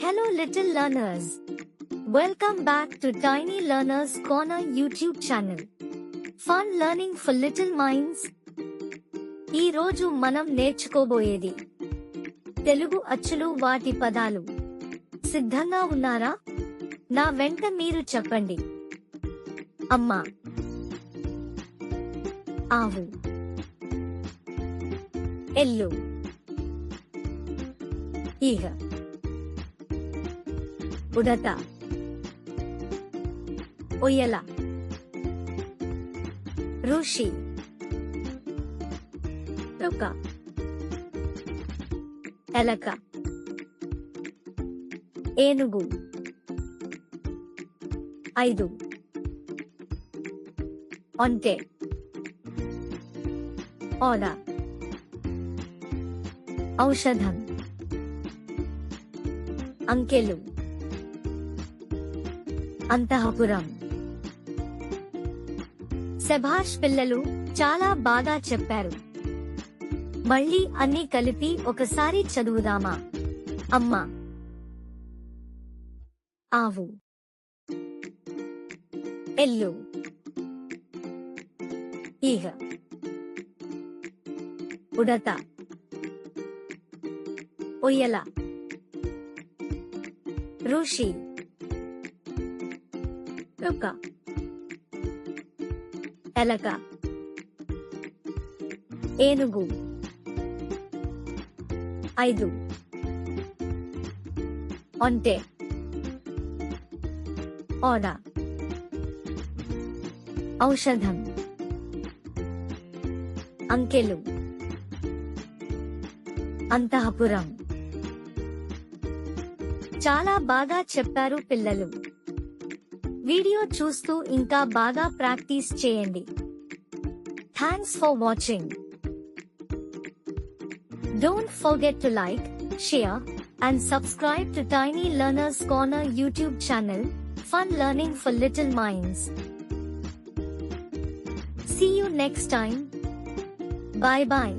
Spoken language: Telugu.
Hello little learners. Welcome back to Tiny Learners Corner YouTube channel. Fun learning for little minds. ఈ రోజు మనం నేర్చుకోబోయేది తెలుగు అచ్చులు వాటి పదాలు. సిద్ధంగా ఉన్నారా? నా వెంట మీరు చెప్పండి. అమ్మ, ఆవు, ఎల్లు, ఈగ, ఉడత, ఒయ్యల, ఋషి, రుక, ఎలక, ఏనుగు, ఐదు, ఒంటె, ఓడ, ఔషధం, అంకెలు, అంతఃపురం. శభాష్ పిల్లలు, చాలా బాగా చెప్పారు. మళ్ళీ అన్ని కలిపి ఒకసారి చదువుదామా? అమ్మ, ఆవు, ఎల్లు, ఈగ, ఉడత, ఒయ్యల, ఋషి, రుక, ఎలక, ఏనుగు, ఐదు, ఒంటె, ఓడ, ఔషధం, అంకెలు, అంతఃపురం. చాలా బాగా చెప్పారు పిల్లలు. వీడియో చూస్తూ ఇంకా బాగా ప్రాక్టీస్ చేయండి. Thanks for watching. Don't forget to like, share, and subscribe to Tiny Learners Corner YouTube channel. Fun learning for little minds. See you next time. Bye bye.